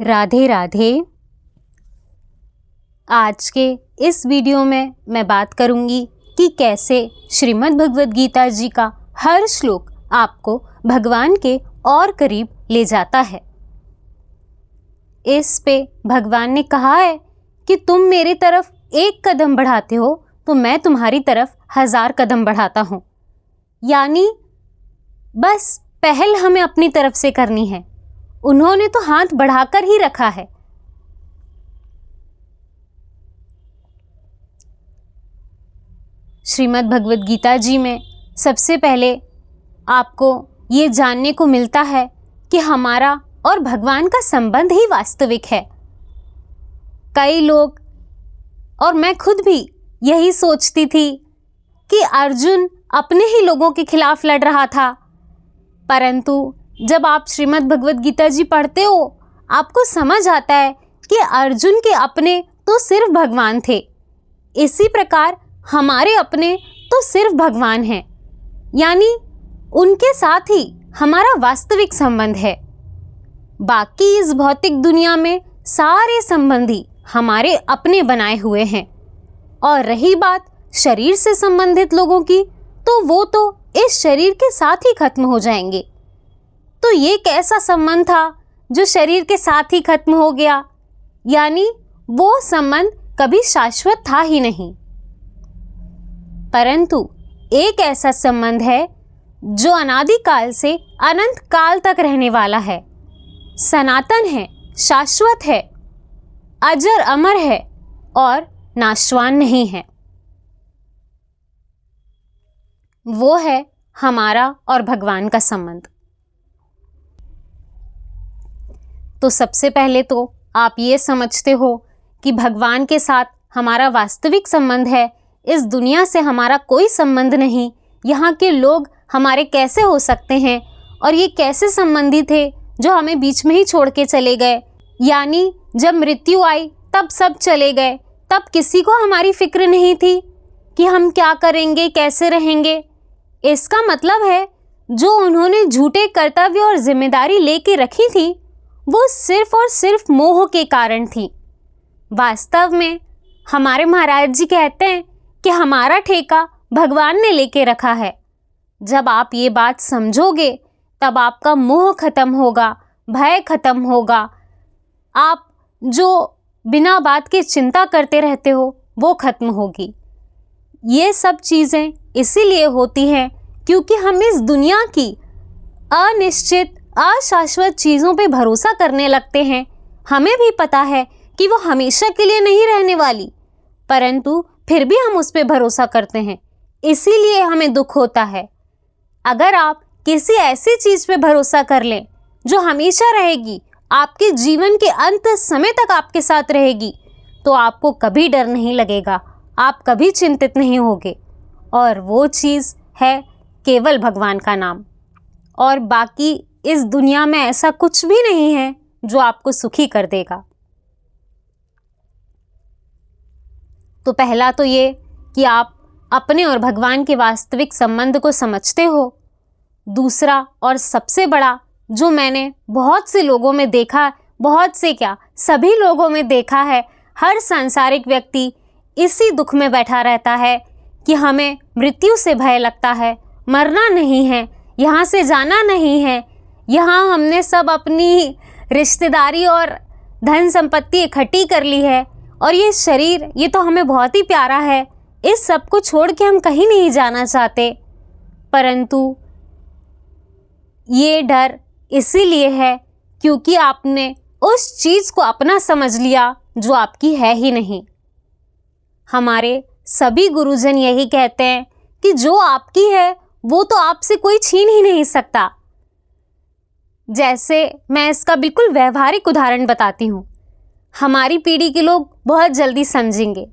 राधे राधे। आज के इस वीडियो में मैं बात करूंगी कि कैसे श्रीमद् भगवद गीता जी का हर श्लोक आपको भगवान के और करीब ले जाता है। इस पे भगवान ने कहा है कि तुम मेरी तरफ एक कदम बढ़ाते हो तो मैं तुम्हारी तरफ 1000 कदम बढ़ाता हूँ। यानी बस पहल हमें अपनी तरफ से करनी है। उन्होंने तो हाथ बढ़ाकर ही रखा है। श्रीमद् भगवद गीता जी में सबसे पहले आपको ये जानने को मिलता है कि हमारा और भगवान का संबंध ही वास्तविक है। कई लोग और मैं खुद भी यही सोचती थी कि अर्जुन अपने ही लोगों के खिलाफ लड़ रहा था, परंतु जब आप श्रीमद् भगवद गीता जी पढ़ते हो आपको समझ आता है कि अर्जुन के अपने तो सिर्फ भगवान थे। इसी प्रकार हमारे अपने तो सिर्फ भगवान हैं, यानी उनके साथ ही हमारा वास्तविक संबंध है। बाकी इस भौतिक दुनिया में सारे संबंधी हमारे अपने बनाए हुए हैं। और रही बात शरीर से संबंधित लोगों की, तो वो तो इस शरीर के साथ ही खत्म हो जाएंगे। तो ये कैसा संबंध था जो शरीर के साथ ही खत्म हो गया? यानी वो संबंध कभी शाश्वत था ही नहीं। परंतु एक ऐसा संबंध है जो अनादिकाल से अनंत काल तक रहने वाला है, सनातन है, शाश्वत है, अजर अमर है और नाशवान नहीं है। वो है हमारा और भगवान का संबंध। तो सबसे पहले तो आप ये समझते हो कि भगवान के साथ हमारा वास्तविक संबंध है। इस दुनिया से हमारा कोई संबंध नहीं। यहाँ के लोग हमारे कैसे हो सकते हैं? और ये कैसे संबंधी थे जो हमें बीच में ही छोड़ के चले गए? यानी जब मृत्यु आई तब सब चले गए, तब किसी को हमारी फिक्र नहीं थी कि हम क्या करेंगे, कैसे रहेंगे। इसका मतलब है जो उन्होंने झूठे कर्तव्य और जिम्मेदारी लेके रखी थी वो सिर्फ और सिर्फ मोह के कारण थी। वास्तव में हमारे महाराज जी कहते हैं कि हमारा ठेका भगवान ने लेके रखा है। जब आप ये बात समझोगे तब आपका मोह खत्म होगा, भय खत्म होगा। आप जो बिना बात के चिंता करते रहते हो वो खत्म होगी। ये सब चीज़ें इसीलिए होती हैं क्योंकि हम इस दुनिया की अनिश्चित अशाश्वत चीज़ों पे भरोसा करने लगते हैं। हमें भी पता है कि वो हमेशा के लिए नहीं रहने वाली, परंतु फिर भी हम उस पे भरोसा करते हैं, इसीलिए हमें दुख होता है। अगर आप किसी ऐसी चीज़ पे भरोसा कर लें जो हमेशा रहेगी, आपके जीवन के अंत समय तक आपके साथ रहेगी, तो आपको कभी डर नहीं लगेगा, आप कभी चिंतित नहीं होगे। और वो चीज़ है केवल भगवान का नाम। और बाकी इस दुनिया में ऐसा कुछ भी नहीं है जो आपको सुखी कर देगा। तो पहला तो ये कि आप अपने और भगवान के वास्तविक संबंध को समझते हो। दूसरा और सबसे बड़ा जो मैंने बहुत से लोगों में देखा, बहुत से क्या सभी लोगों में देखा है, हर सांसारिक व्यक्ति इसी दुख में बैठा रहता है कि हमें मृत्यु से भय लगता है, मरना नहीं है, यहाँ से जाना नहीं है। यहाँ हमने सब अपनी रिश्तेदारी और धन संपत्ति इकट्ठी कर ली है और ये शरीर ये तो हमें बहुत ही प्यारा है, इस सब को छोड़ के हम कहीं नहीं जाना चाहते। परंतु ये डर इसीलिए है क्योंकि आपने उस चीज़ को अपना समझ लिया जो आपकी है ही नहीं। हमारे सभी गुरुजन यही कहते हैं कि जो आपकी है वो तो आपसे कोई छीन ही नहीं सकता। जैसे मैं इसका बिल्कुल व्यवहारिक उदाहरण बताती हूँ। हमारी पीढ़ी के लोग बहुत जल्दी समझेंगे।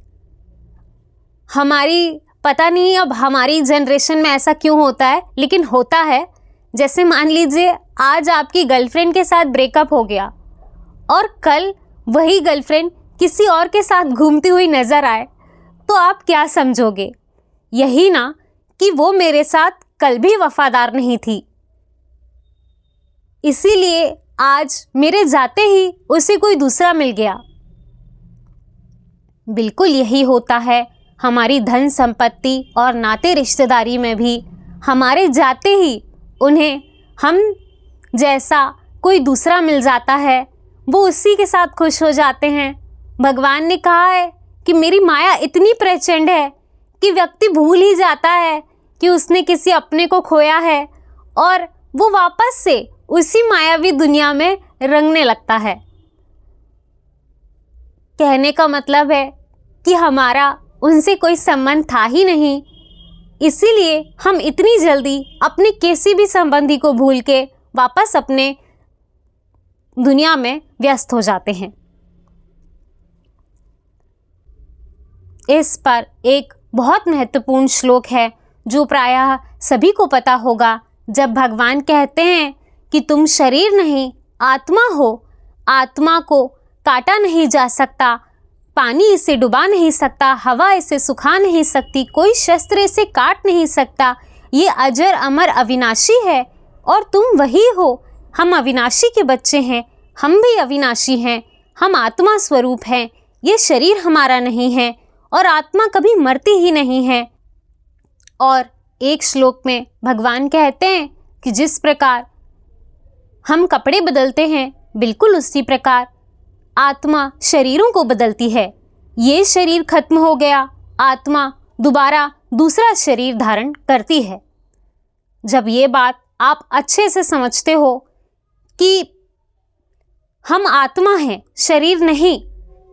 पता नहीं अब हमारी जनरेशन में ऐसा क्यों होता है, लेकिन होता है। जैसे मान लीजिए आज आपकी गर्लफ्रेंड के साथ ब्रेकअप हो गया और कल वही गर्लफ्रेंड किसी और के साथ घूमती हुई नजर आए, तो आप क्या समझोगे? यही ना कि वो मेरे साथ कल भी वफादार नहीं थी। इसीलिए आज मेरे जाते ही उसे कोई दूसरा मिल गया। बिल्कुल यही होता है हमारी धन संपत्ति और नाते रिश्तेदारी में भी। हमारे जाते ही उन्हें हम जैसा कोई दूसरा मिल जाता है, वो उसी के साथ खुश हो जाते हैं। भगवान ने कहा है कि मेरी माया इतनी प्रचंड है कि व्यक्ति भूल ही जाता है कि उसने किसी अपने को खोया है और वो वापस से उसी मायावी दुनिया में रंगने लगता है। कहने का मतलब है कि हमारा उनसे कोई संबंध था ही नहीं, इसीलिए हम इतनी जल्दी अपने किसी भी संबंधी को भूल के वापस अपने दुनिया में व्यस्त हो जाते हैं। इस पर एक बहुत महत्वपूर्ण श्लोक है जो प्रायः सभी को पता होगा, जब भगवान कहते हैं कि तुम शरीर नहीं आत्मा हो, आत्मा को काटा नहीं जा सकता, पानी इसे डुबा नहीं सकता, हवा इसे सुखा नहीं सकती, कोई शस्त्र इसे काट नहीं सकता, ये अजर अमर अविनाशी है और तुम वही हो। हम अविनाशी के बच्चे हैं, हम भी अविनाशी हैं, हम आत्मा स्वरूप हैं, ये शरीर हमारा नहीं है और आत्मा कभी मरती ही नहीं है। और एक श्लोक में भगवान कहते हैं कि जिस प्रकार हम कपड़े बदलते हैं, बिल्कुल उसी प्रकार आत्मा शरीरों को बदलती है। ये शरीर खत्म हो गया, आत्मा दोबारा दूसरा शरीर धारण करती है। जब ये बात आप अच्छे से समझते हो कि हम आत्मा हैं, शरीर नहीं,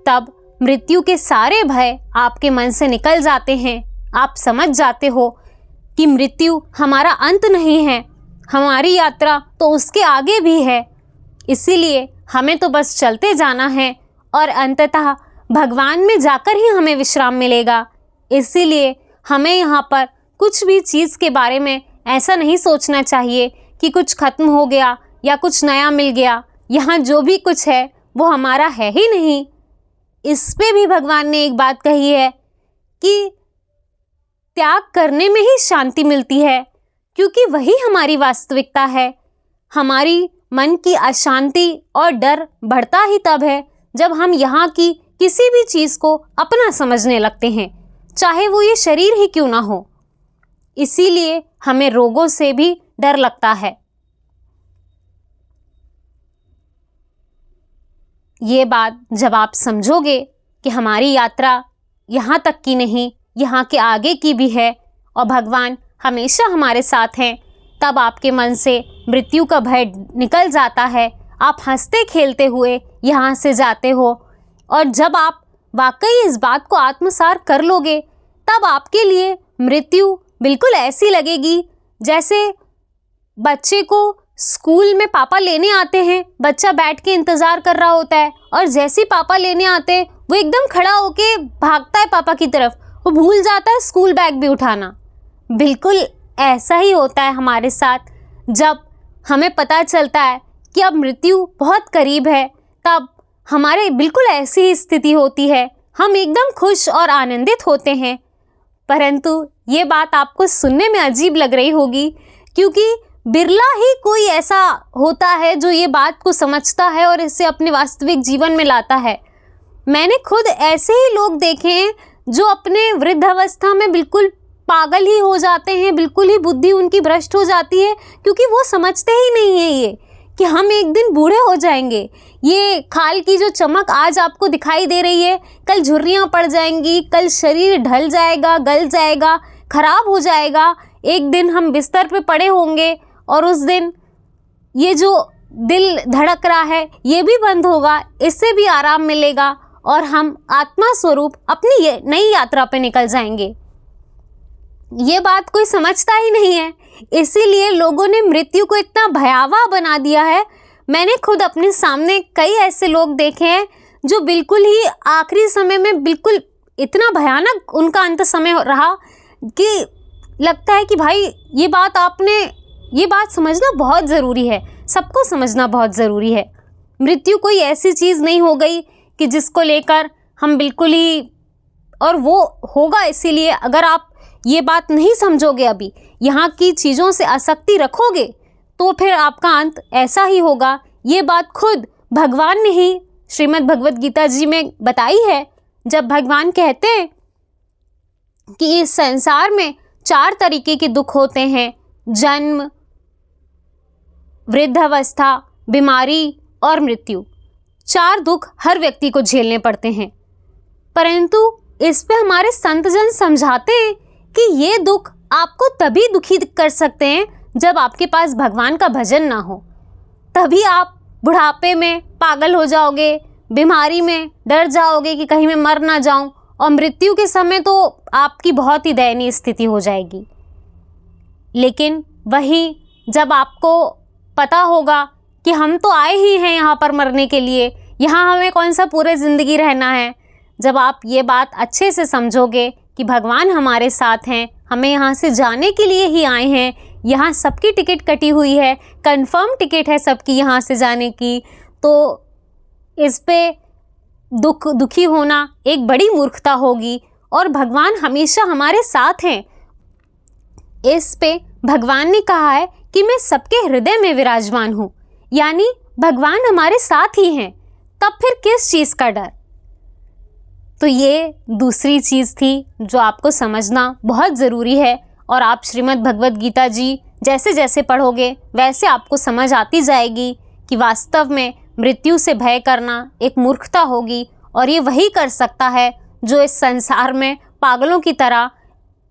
तब मृत्यु के सारे भय आपके मन से निकल जाते हैं। आप समझ जाते हो कि मृत्यु हमारा अंत नहीं है, हमारी यात्रा तो उसके आगे भी है। इसीलिए हमें तो बस चलते जाना है और अंततः भगवान में जाकर ही हमें विश्राम मिलेगा। इसीलिए हमें यहाँ पर कुछ भी चीज़ के बारे में ऐसा नहीं सोचना चाहिए कि कुछ खत्म हो गया या कुछ नया मिल गया। यहाँ जो भी कुछ है वो हमारा है ही नहीं। इस पे भी भगवान ने एक बात कही है कि त्याग करने में ही शांति मिलती है, क्योंकि वही हमारी वास्तविकता है। हमारी मन की अशांति और डर बढ़ता ही तब है जब हम यहाँ की किसी भी चीज़ को अपना समझने लगते हैं, चाहे वो ये शरीर ही क्यों ना हो। इसीलिए हमें रोगों से भी डर लगता है। ये बात जब आप समझोगे कि हमारी यात्रा यहाँ तक की नहीं, यहाँ के आगे की भी है और भगवान हमेशा हमारे साथ हैं, तब आपके मन से मृत्यु का भय निकल जाता है। आप हंसते खेलते हुए यहाँ से जाते हो और जब आप वाकई इस बात को आत्मसात कर लोगे, तब आपके लिए मृत्यु बिल्कुल ऐसी लगेगी जैसे बच्चे को स्कूल में पापा लेने आते हैं, बच्चा बैठ के इंतज़ार कर रहा होता है और जैसे ही पापा लेने आते हैं वो एकदम खड़ा होके भागता है पापा की तरफ, वो भूल जाता है स्कूल बैग भी उठाना। बिल्कुल ऐसा ही होता है हमारे साथ। जब हमें पता चलता है कि अब मृत्यु बहुत करीब है, तब हमारे बिल्कुल ऐसी ही स्थिति होती है। हम एकदम खुश और आनंदित होते हैं। परंतु ये बात आपको सुनने में अजीब लग रही होगी, क्योंकि बिरला ही कोई ऐसा होता है जो ये बात को समझता है और इसे अपने वास्तविक जीवन में लाता है। मैंने खुद ऐसे ही लोग देखे हैं जो अपने वृद्धावस्था में बिल्कुल पागल ही हो जाते हैं, बिल्कुल ही बुद्धि उनकी भ्रष्ट हो जाती है, क्योंकि वो समझते ही नहीं है ये कि हम एक दिन बूढ़े हो जाएंगे। ये खाल की जो चमक आज आपको दिखाई दे रही है, कल झुर्रियाँ पड़ जाएंगी, कल शरीर ढल जाएगा, गल जाएगा, खराब हो जाएगा। एक दिन हम बिस्तर पे पड़े होंगे और उस दिन ये जो दिल धड़क रहा है ये भी बंद होगा, इससे भी आराम मिलेगा और हम आत्मा स्वरूप अपनी ये नई यात्रा पे निकल जाएंगे। ये बात कोई समझता ही नहीं है, इसीलिए लोगों ने मृत्यु को इतना भयावह बना दिया है। मैंने खुद अपने सामने कई ऐसे लोग देखे हैं जो बिल्कुल ही आखिरी समय में बिल्कुल इतना भयानक उनका अंत समय रहा कि लगता है कि भाई ये बात समझना बहुत ज़रूरी है, सबको समझना बहुत ज़रूरी है। मृत्यु कोई ऐसी चीज़ नहीं हो गई कि जिसको लेकर हम बिल्कुल ही, और वो होगा, इसीलिए अगर आप ये बात नहीं समझोगे, अभी यहाँ की चीज़ों से आसक्ति रखोगे, तो फिर आपका अंत ऐसा ही होगा ये बात खुद भगवान ने ही श्रीमद् भगवद गीता जी में बताई है, जब भगवान कहते हैं कि इस संसार में 4 तरीके के दुख होते हैं, जन्म, वृद्धावस्था, बीमारी और मृत्यु। 4 दुख हर व्यक्ति को झेलने पड़ते हैं, परंतु इस पे हमारे संतजन समझाते हैं कि ये दुख आपको तभी दुखी कर सकते हैं जब आपके पास भगवान का भजन ना हो। तभी आप बुढ़ापे में पागल हो जाओगे, बीमारी में डर जाओगे कि कहीं मैं मर ना जाऊं, और मृत्यु के समय तो आपकी बहुत ही दयनीय स्थिति हो जाएगी। लेकिन वही जब आपको पता होगा कि हम तो आए ही हैं यहाँ पर मरने के लिए, यहाँ हमें कौन सा पूरी ज़िंदगी रहना है, जब आप ये बात अच्छे से समझोगे कि भगवान हमारे साथ हैं, हमें यहाँ से जाने के लिए ही आए हैं, यहाँ सबकी टिकट कटी हुई है, कंफर्म टिकट है सबकी यहाँ से जाने की, तो इस पे दुखी होना एक बड़ी मूर्खता होगी। और भगवान हमेशा हमारे साथ हैं। इस पे भगवान ने कहा है कि मैं सबके हृदय में विराजमान हूँ, यानी भगवान हमारे साथ ही हैं, तब फिर किस चीज़ का डर। तो ये दूसरी चीज़ थी जो आपको समझना बहुत ज़रूरी है। और आप श्रीमद् भगवद गीता जी जैसे जैसे पढ़ोगे वैसे आपको समझ आती जाएगी कि वास्तव में मृत्यु से भय करना एक मूर्खता होगी, और ये वही कर सकता है जो इस संसार में पागलों की तरह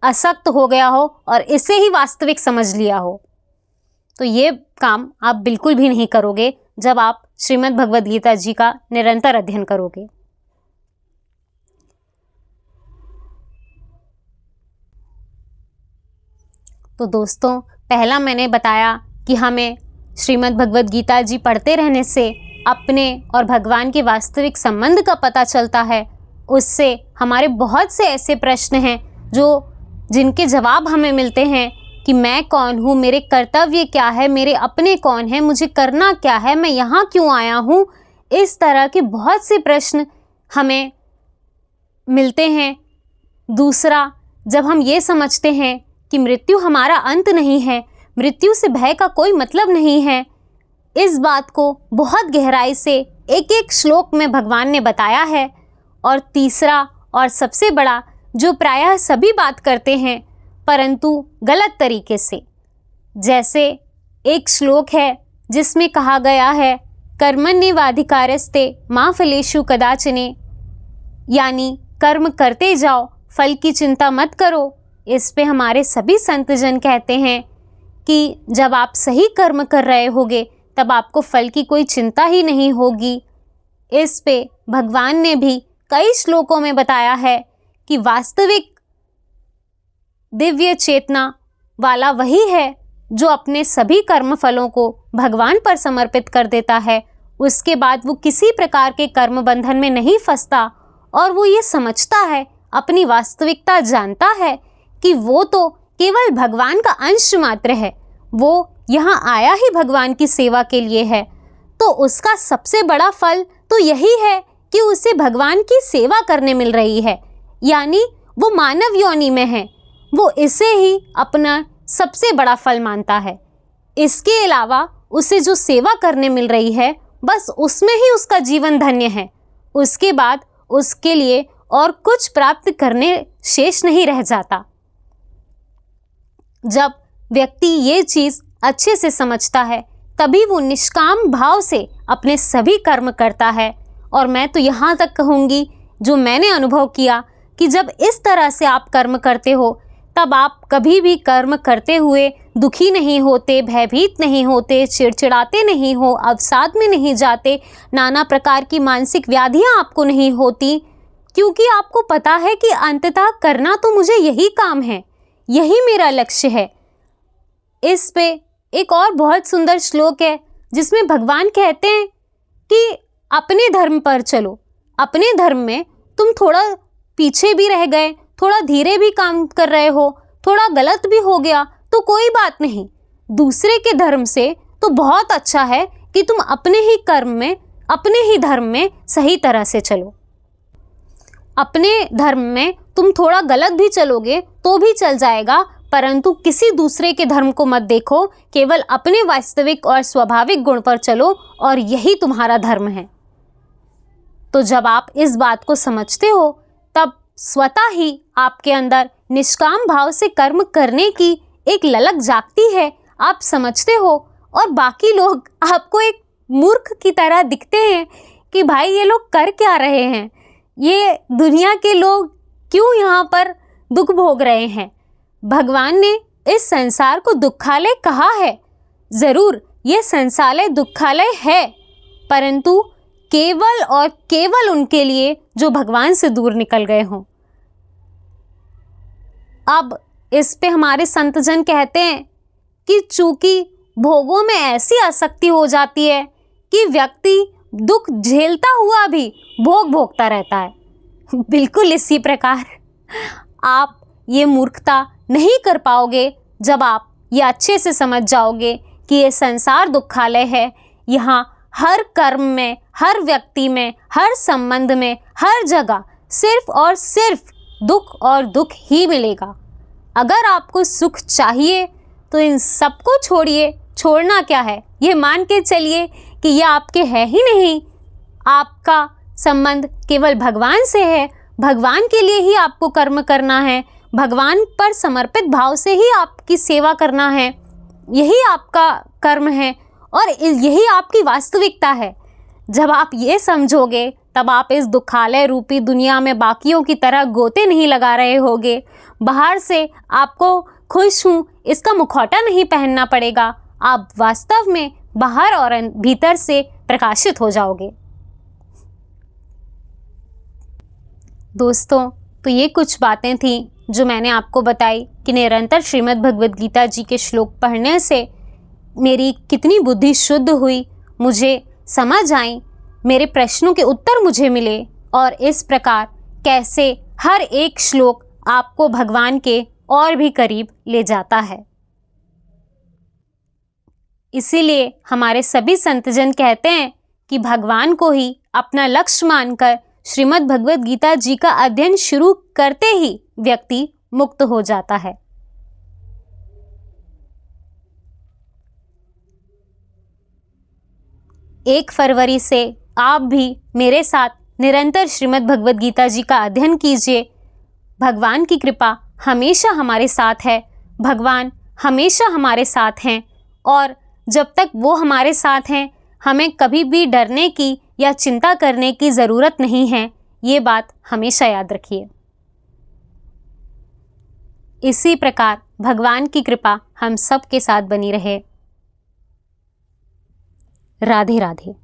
आसक्त हो गया हो और इसे ही वास्तविक समझ लिया हो। तो ये काम आप बिल्कुल भी नहीं करोगे जब आप श्रीमद् भगवद गीता जी का निरंतर अध्ययन करोगे। तो दोस्तों, पहला मैंने बताया कि हमें श्रीमद् भगवद गीता जी पढ़ते रहने से अपने और भगवान के वास्तविक संबंध का पता चलता है। उससे हमारे बहुत से ऐसे प्रश्न हैं जिनके जवाब हमें मिलते हैं कि मैं कौन हूँ, मेरे कर्तव्य क्या है, मेरे अपने कौन है, मुझे करना क्या है, मैं यहाँ क्यों आया हूँ। इस तरह के बहुत से प्रश्न हमें मिलते हैं। दूसरा, जब हम ये समझते हैं कि मृत्यु हमारा अंत नहीं है, मृत्यु से भय का कोई मतलब नहीं है, इस बात को बहुत गहराई से एक एक श्लोक में भगवान ने बताया है। और तीसरा और सबसे बड़ा, जो प्रायः सभी बात करते हैं परंतु गलत तरीके से, जैसे एक श्लोक है जिसमें कहा गया है कर्मण्येवाधिकारस्ते मा फलेषु कदाचने, यानी कर्म करते जाओ, फल की चिंता मत करो। इस पे हमारे सभी संतजन कहते हैं कि जब आप सही कर्म कर रहे होगे तब आपको फल की कोई चिंता ही नहीं होगी। इस पे भगवान ने भी कई श्लोकों में बताया है कि वास्तविक दिव्य चेतना वाला वही है जो अपने सभी कर्म फलों को भगवान पर समर्पित कर देता है। उसके बाद वो किसी प्रकार के कर्म बंधन में नहीं फंसता, और वो ये समझता है, अपनी वास्तविकता जानता है कि वो तो केवल भगवान का अंश मात्र है, वो यहाँ आया ही भगवान की सेवा के लिए है। तो उसका सबसे बड़ा फल तो यही है कि उसे भगवान की सेवा करने मिल रही है, यानी वो मानव योनि में है, वो इसे ही अपना सबसे बड़ा फल मानता है। इसके अलावा उसे जो सेवा करने मिल रही है, बस उसमें ही उसका जीवन धन्य है। उसके बाद उसके लिए और कुछ प्राप्त करने शेष नहीं रह जाता। जब व्यक्ति ये चीज़ अच्छे से समझता है, तभी वो निष्काम भाव से अपने सभी कर्म करता है। और मैं तो यहाँ तक कहूँगी, जो मैंने अनुभव किया, कि जब इस तरह से आप कर्म करते हो तब आप कभी भी कर्म करते हुए दुखी नहीं होते, भयभीत नहीं होते, चिड़चिड़ाते नहीं हो, अवसाद में नहीं जाते, नाना प्रकार की मानसिक व्याधियाँ आपको नहीं होती, क्योंकि आपको पता है कि अंततः करना तो मुझे यही काम है, यही मेरा लक्ष्य है। इस पे एक और बहुत सुंदर श्लोक है जिसमें भगवान कहते हैं कि अपने धर्म पर चलो। अपने धर्म में तुम थोड़ा पीछे भी रह गए, थोड़ा धीरे भी काम कर रहे हो, थोड़ा गलत भी हो गया तो कोई बात नहीं। दूसरे के धर्म से तो बहुत अच्छा है कि तुम अपने ही कर्म में, अपने ही धर्म में सही तरह से चलो। अपने धर्म में तुम थोड़ा गलत भी चलोगे तो भी चल जाएगा, परंतु किसी दूसरे के धर्म को मत देखो, केवल अपने वास्तविक और स्वाभाविक गुण पर चलो और यही तुम्हारा धर्म है। तो जब आप इस बात को समझते हो तब स्वतः ही आपके अंदर निष्काम भाव से कर्म करने की एक ललक जागती है। आप समझते हो और बाकी लोग आपको एक मूर्ख की तरह दिखते हैं कि भाई ये लोग कर क्या रहे हैं, ये दुनिया के लोग क्यों यहाँ पर दुख भोग रहे हैं। भगवान ने इस संसार को दुखालय कहा है। जरूर ये संसार दुखालय है, परंतु केवल और केवल उनके लिए जो भगवान से दूर निकल गए हों। अब इस पे हमारे संतजन कहते हैं कि चूंकि भोगों में ऐसी आसक्ति हो जाती है कि व्यक्ति दुख झेलता हुआ भी भोग भोगता रहता है। बिल्कुल इसी प्रकार आप ये मूर्खता नहीं कर पाओगे जब आप ये अच्छे से समझ जाओगे कि ये संसार दुखालय है। यहाँ हर कर्म में, हर व्यक्ति में, हर संबंध में, हर जगह सिर्फ और सिर्फ दुख और दुख ही मिलेगा। अगर आपको सुख चाहिए तो इन सबको छोड़िए। छोड़ना क्या है, ये मान के चलिए कि ये आपके है ही नहीं। आपका संबंध केवल भगवान से है। भगवान के लिए ही आपको कर्म करना है। भगवान पर समर्पित भाव से ही आपकी सेवा करना है। यही आपका कर्म है और यही आपकी वास्तविकता है। जब आप ये समझोगे तब आप इस दुखालय रूपी दुनिया में बाकियों की तरह गोते नहीं लगा रहे होगे। बाहर से आपको खुश हूँ इसका मुखौटा नहीं पहनना पड़ेगा। आप वास्तव में बाहर और भीतर से प्रकाशित हो जाओगे। दोस्तों, तो ये कुछ बातें थी जो मैंने आपको बताई कि निरंतर श्रीमद् भगवद गीता जी के श्लोक पढ़ने से मेरी कितनी बुद्धि शुद्ध हुई, मुझे समझ आई, मेरे प्रश्नों के उत्तर मुझे मिले और इस प्रकार कैसे हर एक श्लोक आपको भगवान के और भी करीब ले जाता है। इसीलिए हमारे सभी संतजन कहते हैं कि भगवान को ही अपना लक्ष्य मानकर श्रीमद् भगवद गीता जी का अध्ययन शुरू करते ही व्यक्ति मुक्त हो जाता है। 1 फरवरी से आप भी मेरे साथ निरंतर श्रीमद् भगवद गीता जी का अध्ययन कीजिए। भगवान की कृपा हमेशा हमारे साथ है। भगवान हमेशा हमारे साथ हैं और जब तक वो हमारे साथ हैं हमें कभी भी डरने की या चिंता करने की ज़रूरत नहीं है। ये बात हमेशा याद रखिए। इसी प्रकार भगवान की कृपा हम सब के साथ बनी रहे। राधे राधे।